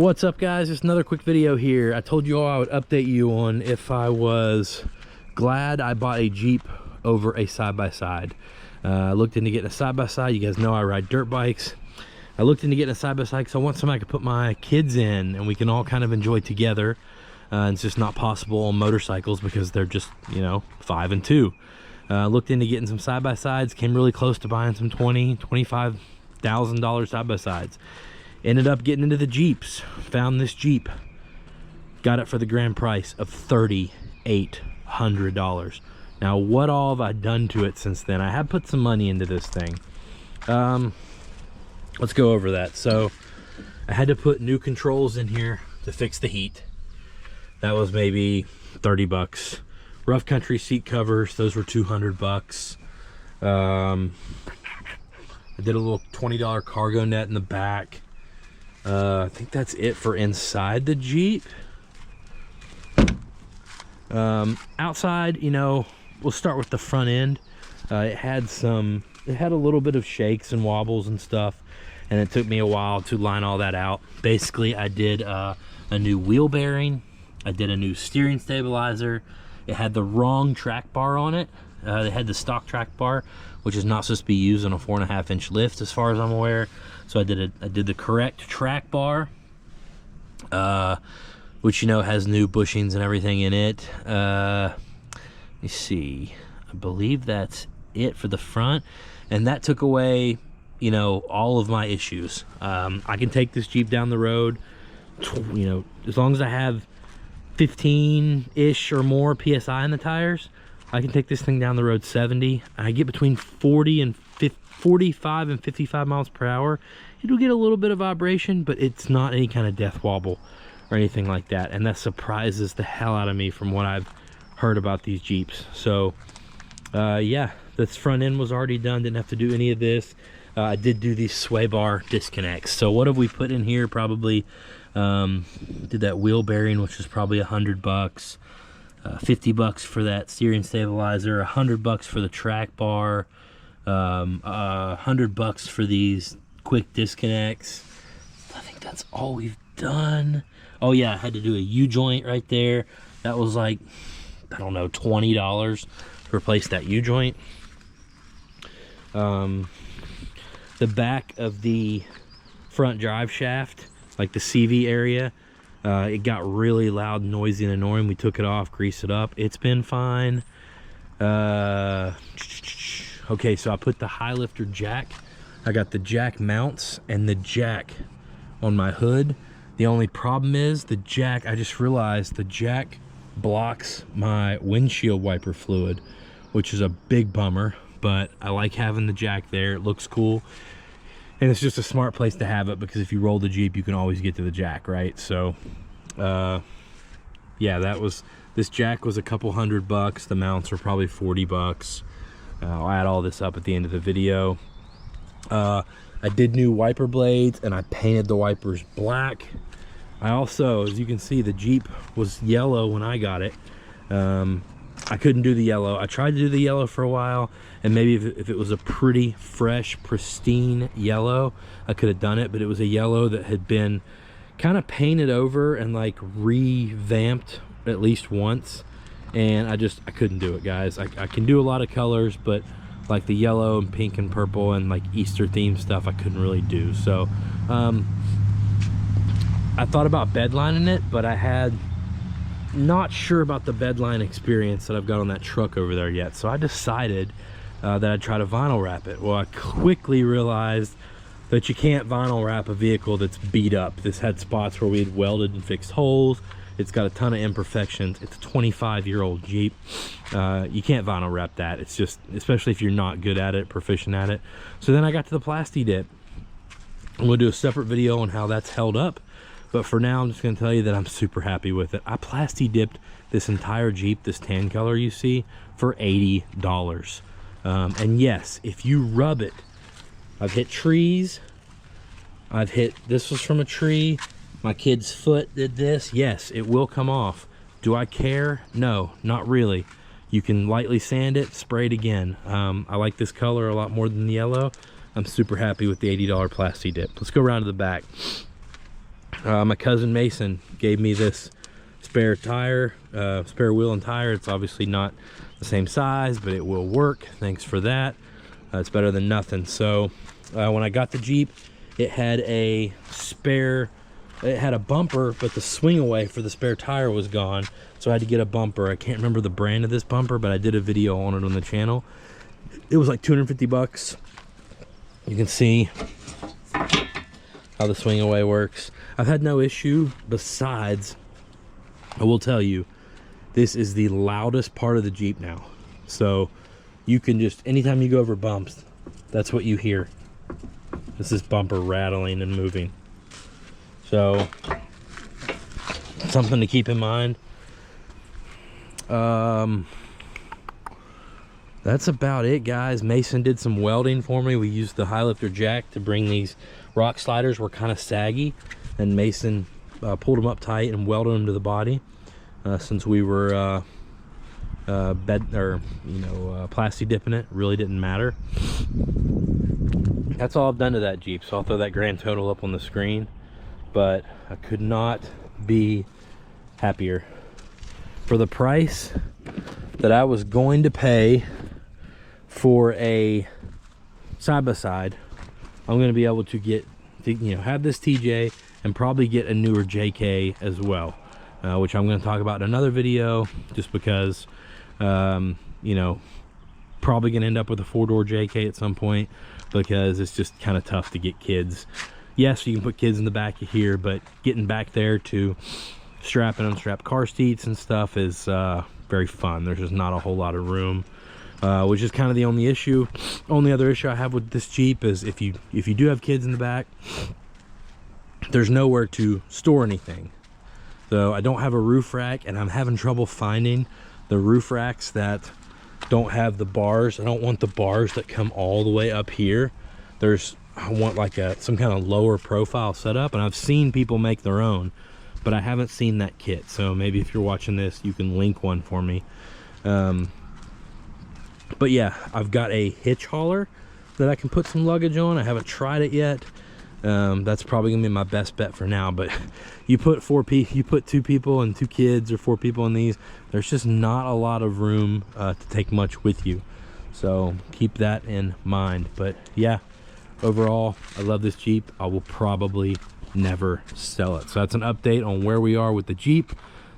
What's up, guys? Just another quick video here. I told you all I would update you on if I was glad I bought a Jeep over a side-by-side. I looked into getting a side-by-side. You guys know I ride dirt bikes. I looked into getting a side-by-side because I want somebody I could put my kids in and we can all kind of enjoy together. It's just not possible on motorcycles because they're just, you know, 5 and 2. Looked into getting some side-by-sides, came really close to buying some $25,000 side-by-sides. Ended up getting into the Jeeps. Found this Jeep. Got it for the grand price of $3,800. Now, what all have I done to it since then? I have put some money into this thing. Let's go over that. So, I had to put new controls in here to fix the heat. That was maybe 30 bucks. Rough country seat covers, those were 200 bucks. I did a little $20 cargo net in the back. I think that's it for inside the Jeep. Outside, you know, we'll start with the front end. It had a little bit of shakes and wobbles and stuff, and it took me a while to line all that out. Basically, I did a new wheel bearing. I did a new steering stabilizer. It had the wrong track bar on it. They had the stock track bar, which is not supposed to be used on a 4.5-inch lift as far as I'm aware. So I did the correct track bar, which, you know, has new bushings and everything in it. Let me see, I believe that's it for the front, and that took away, you know, all of my issues. I can take this Jeep down the road, you know, as long as I have 15-ish or more PSI in the tires. I can take this thing down the road 70. I get between 45 and 55 miles per hour. It'll get a little bit of vibration, but it's not any kind of death wobble or anything like that. And that surprises the hell out of me from what I've heard about these Jeeps. So, yeah, this front end was already done. Didn't have to do any of this. I did do these sway bar disconnects. So what have we put in here? Probably did that wheel bearing, which was probably 100 bucks. 50 bucks for that steering stabilizer, 100 bucks for the track bar, 100 bucks for these quick disconnects. I think that's all we've done. Oh yeah, I had to do a U-joint right there. That was like, I don't know, $20 to replace that U-joint. The back of the front drive shaft, like the CV area, it got really loud, noisy, and annoying. We took it off, greased it up. It's been fine. Okay, so I put the high lifter jack. I got the jack mounts and the jack on my hood. The only problem is the jack, I just realized the jack blocks my windshield wiper fluid, which is a big bummer, but I like having the jack there. It looks cool. And it's just a smart place to have it because if you roll the Jeep, you can always get to the jack, right? So, yeah, this jack was a couple $100 bucks. The mounts were probably 40 bucks. I'll add all this up at the end of the video. I did new wiper blades and I painted the wipers black. I also, as you can see, the Jeep was yellow when I got it. I couldn't do the yellow. I tried to do the yellow for a while, and maybe if it was a pretty fresh, pristine yellow, I could have done it, but it was a yellow that had been kind of painted over and like revamped at least once, and I couldn't do it, guys. I can do a lot of colors, but like the yellow and pink and purple and like Easter themed stuff, I couldn't really do. So I thought about bedlining it, but I had not sure about the bedline experience that I've got on that truck over there yet. So I decided that I'd try to vinyl wrap it. Well, I quickly realized that you can't vinyl wrap a vehicle that's beat up. This had spots where we had welded and fixed holes. It's got a ton of imperfections. It's a 25-year-old Jeep. You can't vinyl wrap that. It's just, especially if you're not good at it, proficient at it. So then I got to the Plasti Dip. I'm gonna do a separate video on how that's held up. But for now, I'm just gonna tell you that I'm super happy with it. I Plasti Dipped this entire Jeep, this tan color you see, for $80. And yes, if you rub it, I've hit trees. This was from a tree. My kid's foot did this. Yes, it will come off. Do I care? No, not really. You can lightly sand it, spray it again. I like this color a lot more than the yellow. I'm super happy with the $80 Plasti Dip. Let's go around to the back. My cousin Mason gave me this spare tire, spare wheel and tire. It's obviously not the same size, but it will work. Thanks for that. It's better than nothing. So when I got the Jeep, it had a spare, it had a bumper, but the swing away for the spare tire was gone. So I had to get a bumper. I can't remember the brand of this bumper, but I did a video on it on the channel. It was like 250 bucks. You can see how the swing away works. I've had no issue. Besides, I will tell you, this is the loudest part of the Jeep now. So you can just, anytime you go over bumps, that's what you hear. It's this bumper rattling and moving. So something to keep in mind. That's about it, guys. Mason did some welding for me. We used the high lifter jack to bring these rock sliders. Were kind of saggy, and Mason pulled them up tight and welded them to the body. Since we were plastic dipping it, really didn't matter. That's all I've done to that Jeep, so I'll throw that grand total up on the screen. But I could not be happier. For the price that I was going to pay for a side-by-side, I'm going to be able to get, have this TJ and probably get a newer JK as well, which I'm going to talk about in another video, just because, probably going to end up with a 4-door JK at some point, because it's just kind of tough to get kids. Yes, you can put kids in the back of here, but getting back there to strap and unstrap car seats and stuff is very fun. There's just not a whole lot of room, which is kind of the only issue. Only other issue I have with this Jeep is if you do have kids in the back, there's nowhere to store anything. So I don't have a roof rack, and I'm having trouble finding the roof racks that don't have the bars. I don't want the bars that come all the way up here. I want like some kind of lower profile setup, and I've seen people make their own, but I haven't seen that kit. So maybe if you're watching this, you can link one for me. But yeah, I've got a hitch hauler that I can put some luggage on. I haven't tried it yet. That's probably gonna be my best bet for now. But you put 2 people and 2 kids, or 4 people in these, there's just not a lot of room to take much with you. So keep that in mind. But yeah, overall, I love this Jeep. I will probably never sell it. So that's an update on where we are with the Jeep,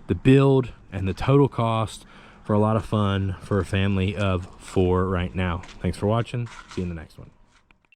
the build, and the total cost for a lot of fun for a family of 4 right now. Thanks for watching. See you in the next one.